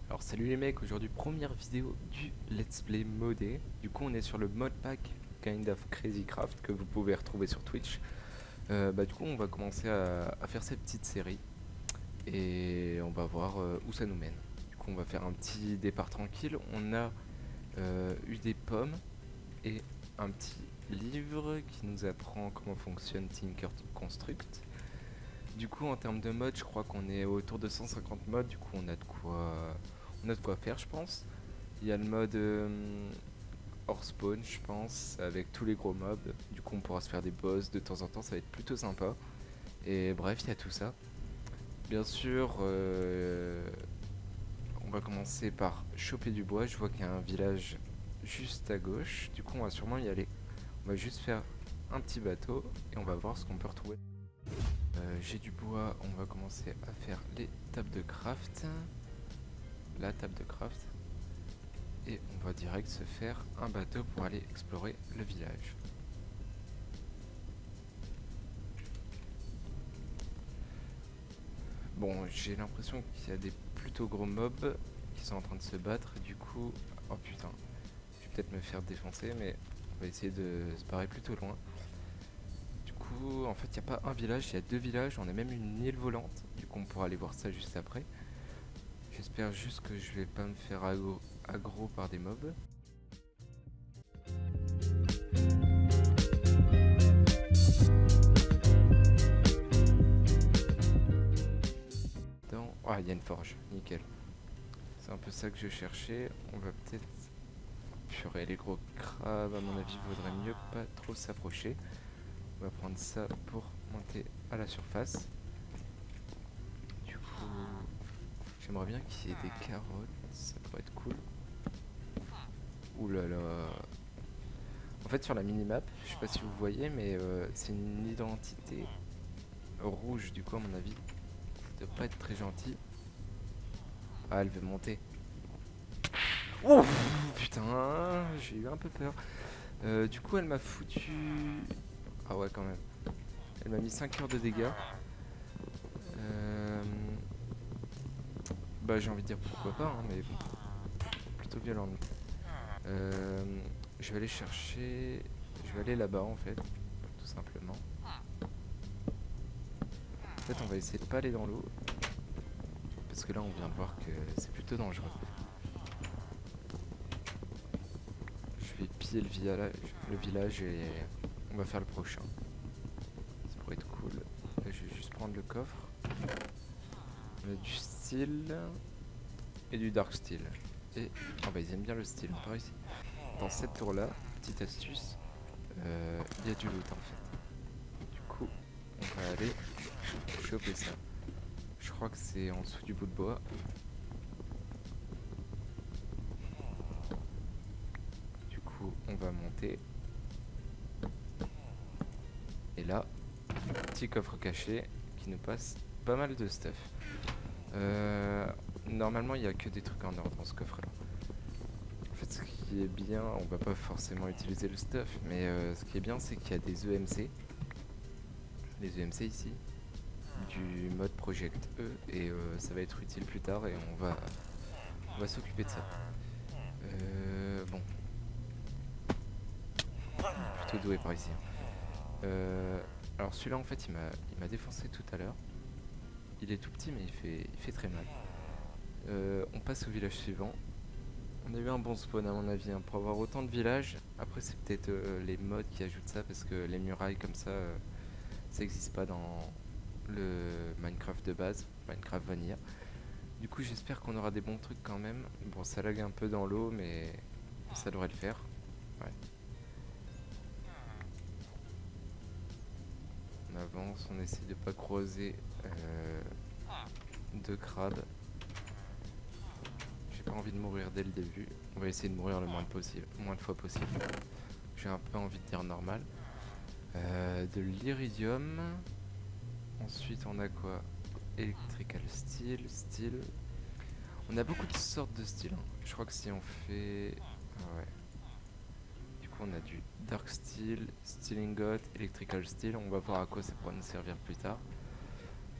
Alors salut les mecs, aujourd'hui première vidéo du Let's Play modé. Du coup on est sur le mod pack Kind of Crazy Craft que vous pouvez retrouver sur Twitch. Du coup on va commencer à faire cette petite série et on va voir où ça nous mène. Du coup on va faire un petit départ tranquille. On a eu des pommes et un petit livre qui nous apprend comment fonctionne Tinker Construct. Du coup en termes de mode je crois qu'on est autour de 150 modes, du coup on a de quoi faire je pense. Il y a le mode hors spawn je pense avec tous les gros mobs, du coup on pourra se faire des boss de temps en temps, ça va être plutôt sympa. Et bref il y a tout ça. Bien sûr on va commencer par choper du bois, je vois qu'il y a un village juste à gauche, du coup on va sûrement y aller. On va juste faire un petit bateau et on va voir ce qu'on peut retrouver. J'ai du bois, on va commencer à faire les tables de craft. La table de craft. Et on va direct se faire un bateau pour aller explorer le village. Bon, j'ai l'impression qu'il y a des plutôt gros mobs qui sont en train de se battre. Du coup, oh putain, je vais peut-être me faire défoncer, mais on va essayer de se barrer plutôt loin. Du coup, en fait, il n'y a pas un village, il y a deux villages. On a même une île volante. Du coup, on pourra aller voir ça juste après. J'espère juste que je vais pas me faire aggro par des mobs. Ah, il y a une forge, nickel. C'est un peu ça que je cherchais. On va peut-être... Purée, les gros crabes, à mon avis, vaudrait mieux pas trop s'approcher. On va prendre ça pour monter à la surface. Du coup, j'aimerais bien qu'il y ait des carottes, ça pourrait être cool. Ouh là là. En fait, sur la minimap, je sais pas si vous voyez, mais c'est une identité rouge, du coup, à mon avis. Ça doit pas être très gentil. Ah, elle veut monter. Ouf, putain, j'ai eu un peu peur. Du coup, elle m'a foutu... Ah ouais, quand même. Elle m'a mis 5 heures de dégâts. Euh... Bah, j'ai envie de dire pourquoi pas, hein, mais bon, plutôt violent. Euh... Je vais aller chercher... Je vais aller là-bas, en fait, tout simplement. En fait, on va essayer de pas aller dans l'eau. Parce que là, on vient de voir que c'est plutôt dangereux. Je vais piller le village et on va faire le prochain. Ça pourrait être cool. Là, je vais juste prendre le coffre. On a du steel et du dark steel. Et oh bah ils aiment bien le steel par ici. Dans cette tour là, petite astuce, il y a du loot en fait. Du coup, on va aller choper ça. Je crois que c'est en dessous du bout de bois. Du coup, on va monter. Et là, petit coffre caché qui nous passe pas mal de stuff. Normalement, il n'y a que des trucs en or dans ce coffre là. En fait, ce qui est bien, on va pas forcément utiliser le stuff, mais ce qui est bien, c'est qu'il y a des EMC. Les EMC ici, du mode Project E, et ça va être utile plus tard, et on va s'occuper de ça. Bon, plutôt doué par ici. Alors celui-là, en fait, il m'a défoncé tout à l'heure. Il est tout petit, mais il fait très mal. On passe au village suivant. On a eu un bon spawn à mon avis, hein, pour avoir autant de villages. Après c'est peut-être les mods qui ajoutent ça, parce que les murailles comme ça n'existe pas dans le Minecraft de base, Minecraft Vanilla. Du coup j'espère qu'on aura des bons trucs quand même. Bon, ça lag un peu dans l'eau, mais ça devrait le faire. Ouais. On avance, on essaie de pas croiser deux crabes. J'ai pas envie de mourir dès le début. On va essayer de mourir le moins de fois possible. J'ai un peu envie de dire normal. De l'iridium. Ensuite on a quoi? Electrical steel. On a beaucoup de sortes de steel, hein. Je crois que si on fait... Ah ouais. Du coup on a du dark steel, steel ingot, electrical steel. On va voir à quoi ça pourra nous servir plus tard.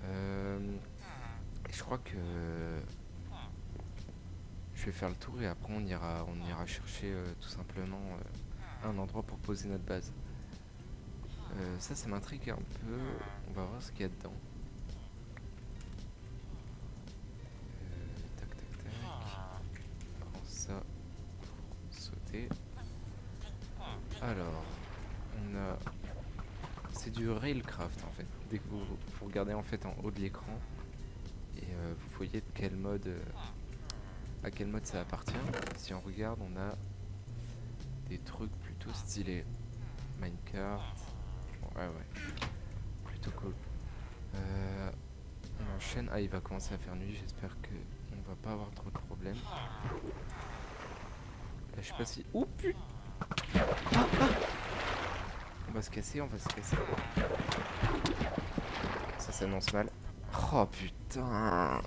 Je crois que... je vais faire le tour et après on ira chercher tout simplement un endroit pour poser notre base. Ça m'intrigue un peu. On va voir ce qu'il y a dedans. Tac tac tac. Prends ça pour sauter. Alors, on a... C'est du Railcraft en fait. Dès que vous regardez en fait en haut de l'écran et vous voyez de quel mode, à quel mode ça appartient. Si on regarde, on a des trucs plutôt stylés. Minecart. Ouais, plutôt cool. On enchaîne. Ah, il va commencer à faire nuit. J'espère que on va pas avoir trop de problèmes. Là, je sais pas si. Oh putain! On va se casser. Ça s'annonce mal. Oh putain!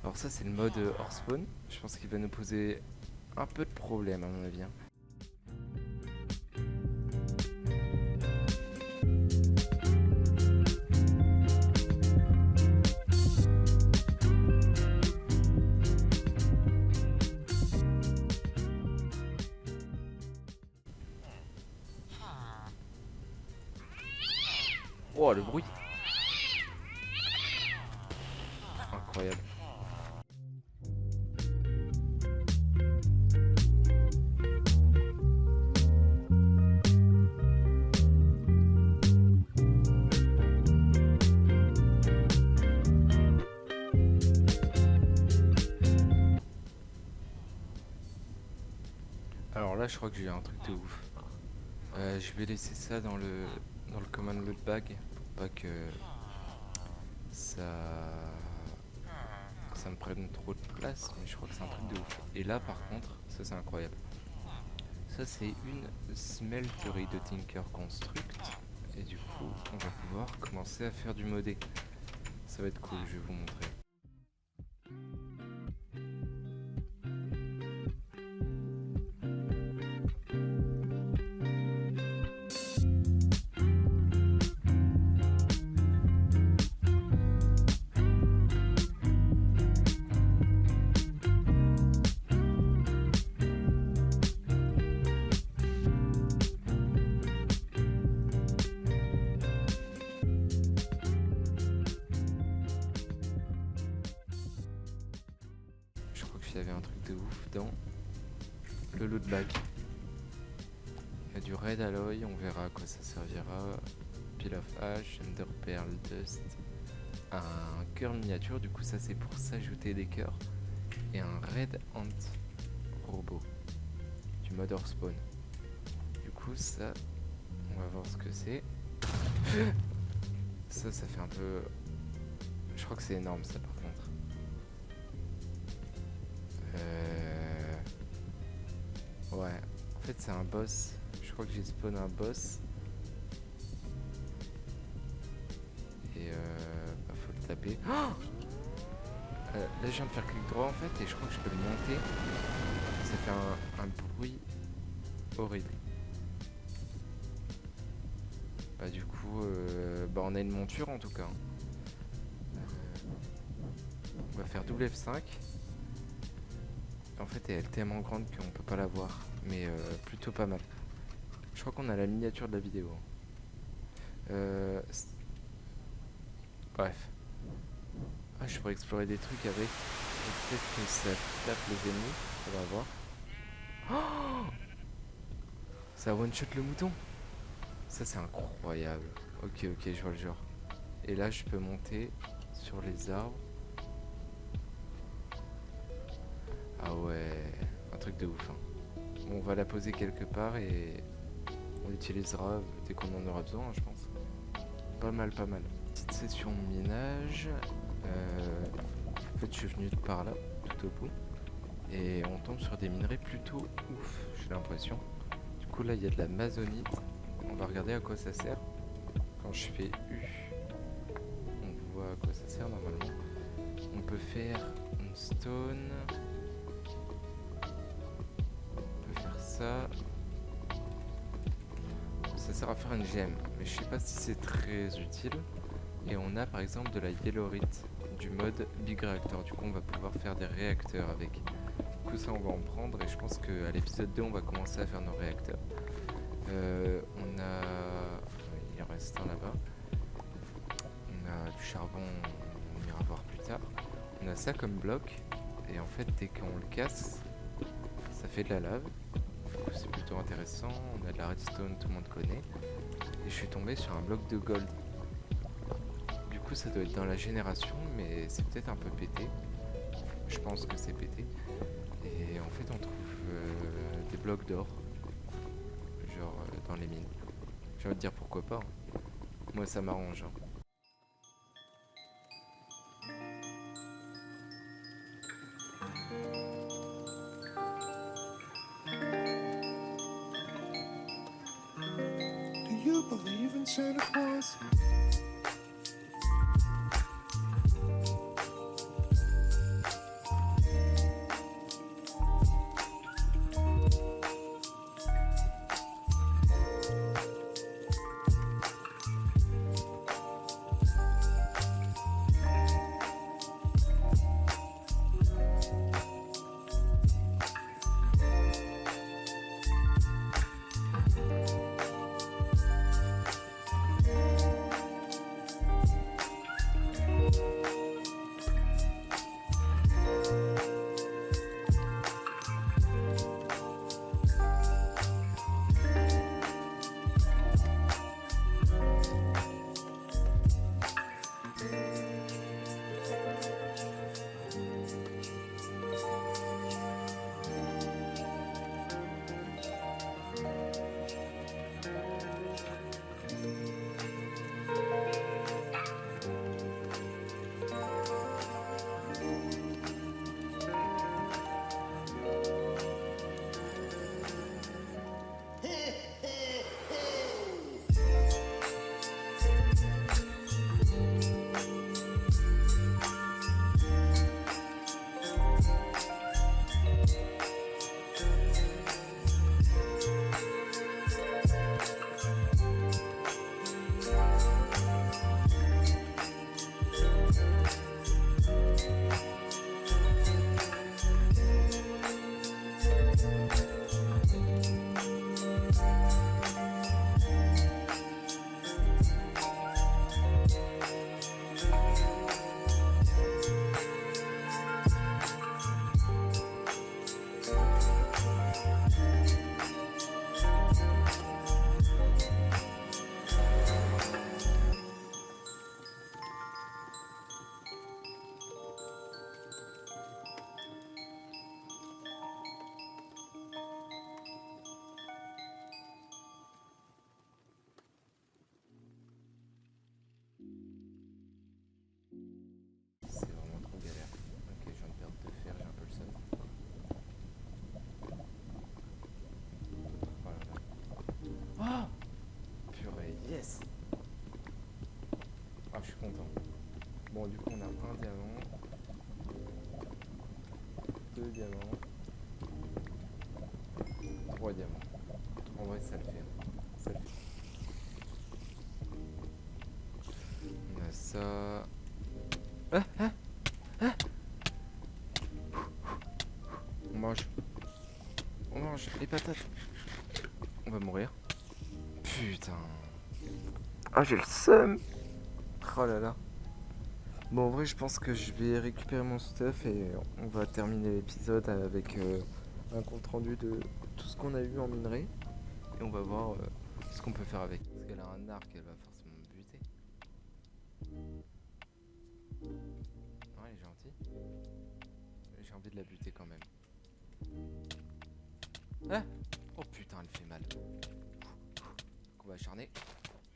Alors ça c'est le mode hors spawn. Je pense qu'il va nous poser un peu de problème à mon avis. Oh le bruit! Incroyable. Alors là je crois que j'ai un truc de ouf. Je vais laisser ça dans le command load bag pour pas que ça me prenne trop de place, mais je crois que c'est un truc de ouf. Et là par contre, ça c'est incroyable. Ça c'est une smelterie de Tinker Construct et du coup on va pouvoir commencer à faire du modé. Ça va être cool, je vais vous montrer. Il y avait un truc de ouf dans le loot bag. Il y a du red alloy, on verra à quoi ça servira. Pile of ash, ender pearl dust, un cœur miniature, du coup ça c'est pour s'ajouter des cœurs, et un red ant robot du mode hors spawn. Du coup ça, on va voir ce que c'est. Ça fait un peu... Je crois que c'est énorme ça par contre. Ouais, en fait c'est un boss. Je crois que j'ai spawn un boss. Et faut le taper. Là je viens de faire clic droit en fait et je crois que je peux le monter. Ça fait un bruit horrible. Bah du coup on a une monture en tout cas. On va faire double F5. En fait elle est tellement grande qu'on peut pas la voir, mais plutôt pas mal. Je crois qu'on a la miniature de la vidéo. Bref. Ah, je pourrais explorer des trucs avec. Peut-être que ça tape les ennemis. On va voir. Oh, ça one shot le mouton. Ça c'est incroyable. Ok, je vois le genre. Et là je peux monter sur les arbres. Ah ouais, un truc de ouf. Bon, on va la poser quelque part et on l'utilisera dès qu'on en aura besoin, je pense. Pas mal. Petite session de minage. En fait, je suis venu de par là, tout au bout. Et on tombe sur des minerais plutôt ouf, j'ai l'impression. Du coup, là, il y a de la masonite. On va regarder à quoi ça sert. Quand je fais U, on voit à quoi ça sert normalement. On peut faire une stone. Ça sert à faire une gemme, mais je sais pas si c'est très utile. Et on a par exemple de la yellowite du mode Big Reactor. Du coup, on va pouvoir faire des réacteurs avec. Du coup, ça, on va en prendre et je pense qu'à l'épisode 2, on va commencer à faire nos réacteurs. On a. Il en reste un là-bas. On a du charbon, on ira voir plus tard. On a ça comme bloc et en fait, dès qu'on le casse, ça fait de la lave. Du coup, c'est plutôt intéressant. On a de la redstone, tout le monde connaît. Et je suis tombé sur un bloc de gold. Du coup, ça doit être dans la génération, mais c'est peut-être un peu pété. Je pense que c'est pété. Et en fait, on trouve des blocs d'or, genre dans les mines. J'ai envie de dire pourquoi pas. Hein. Moi, ça m'arrange. Hein. Do you believe in Santa Claus? C'est vraiment trop galère. Ok, je viens de perdre de fer, j'ai un peu le seum. Oh là là. Oh purée, yes. Ah, je suis content. Bon, du coup, on a un diamant, deux diamants, trois diamants. En vrai, ça le fait. Hein. Ça le fait. On a ça. Ah, ah, ah. On mange. On mange les patates. On va mourir. Putain. Ah, j'ai le seum. Oh là là. Bon, en vrai, je pense que je vais récupérer mon stuff et on va terminer l'épisode avec un compte rendu de tout ce qu'on a eu en minerai. Et on va voir ce qu'on peut faire avec. Parce qu'elle a un arc, elle va forcément me buter. Non, elle est gentille. J'ai envie de la buter quand même. Ah! Oh putain, elle fait mal. On va acharner.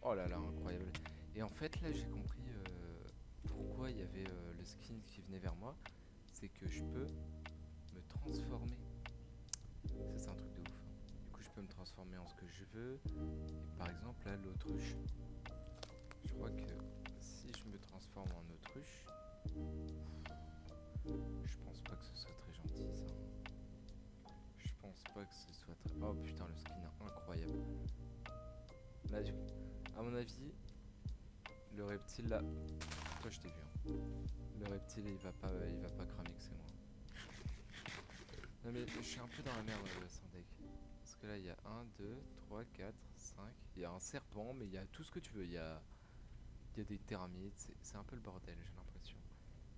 Oh là là, incroyable. Et en fait, là, j'ai compris pourquoi il y avait le skin qui venait vers moi. C'est que je peux me transformer. Ça, c'est un truc de ouf. Hein. Du coup, je peux me transformer en ce que je veux. Et par exemple, là, l'autruche. Je crois que si je me transforme en autruche, je pense pas que ce soit très gentil, ça. Je pense pas que ce soit très... Oh putain, le skin est incroyable. Là, à mon avis, le reptile là... Toi, je t'ai vu. Hein. Le reptile il va pas cramer que c'est moi. Non mais je suis un peu dans la merde sans deck. Parce que là il y a 1, 2, 3, 4, 5. Il y a un serpent mais il y a tout ce que tu veux. Il y a des termites, c'est un peu le bordel j'ai l'impression.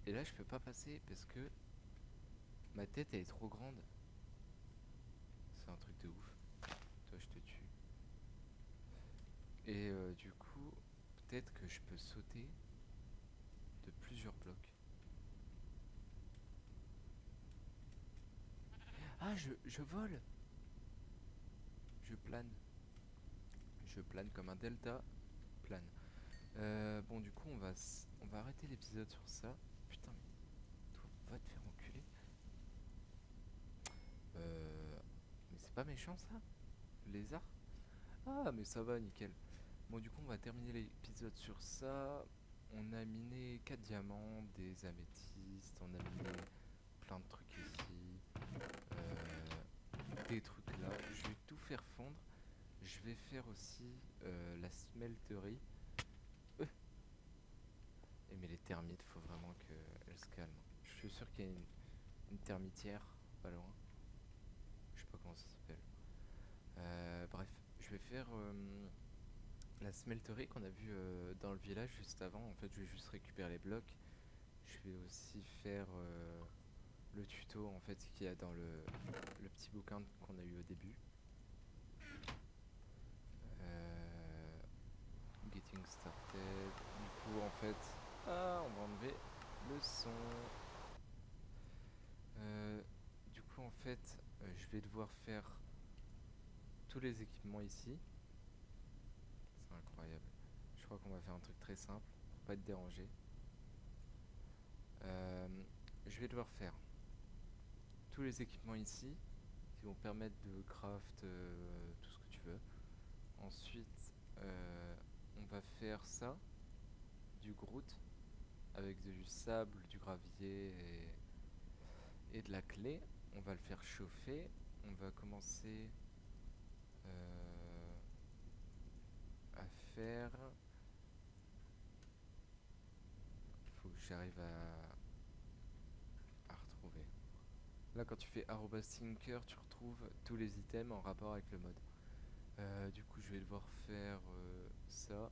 Et là je peux pas passer parce que ma tête elle est trop grande. C'est un truc de ouf. Toi je te tue. Et du coup peut-être que je peux sauter de plusieurs blocs. Ah je vole. Je plane. Je plane comme un delta plane. Bon, du coup, on va arrêter l'épisode sur ça. Putain, mais toi, va te faire enculer. Mais c'est pas méchant ça? Lézard? Ah, mais ça va, nickel. Bon, du coup, on va terminer l'épisode sur ça. On a miné 4 diamants, des améthystes, on a miné plein de trucs ici. Des trucs là. Je vais tout faire fondre. Je vais faire aussi la smelterie. Et mais les termites, faut vraiment qu'elles se calment. Je suis sûr qu'il y a une termitière pas loin. Je sais pas comment ça s'appelle. Bref, je vais faire la smelterie qu'on a vue dans le village juste avant. En fait, je vais juste récupérer les blocs. Je vais aussi faire le tuto en fait qu'il y a dans le petit bouquin qu'on a eu au début. Euh, Getting started. Du coup, en fait, on va enlever le son. Du coup, en fait, je vais devoir faire tous les équipements ici. C'est incroyable. Je crois qu'on va faire un truc très simple pour pas être dérangé. Je vais devoir faire tous les équipements ici qui vont permettre de craft tout ce que tu veux. Ensuite, on va faire ça, du grout, avec du sable, du gravier et de la clé. On va le faire chauffer. On va commencer à faire. Faut que j'arrive à retrouver. Là, quand tu fais @thinker, tu retrouves tous les items en rapport avec le mode. Du coup, je vais devoir faire ça,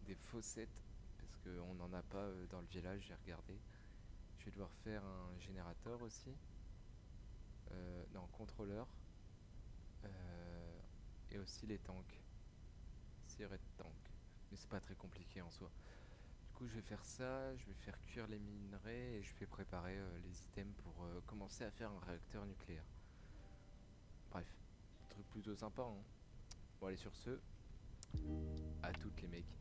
des fossettes, parce qu'on n'en a pas dans le village, j'ai regardé. Je vais devoir faire un générateur aussi. Non, contrôleur. Et aussi les tanks. Siret tank. Mais c'est pas très compliqué en soi. Du coup, je vais faire ça, je vais faire cuire les minerais et je vais préparer les items pour commencer à faire un réacteur nucléaire. Bref, truc plutôt sympa, hein. Bon, allez, sur ce, à toutes les mecs.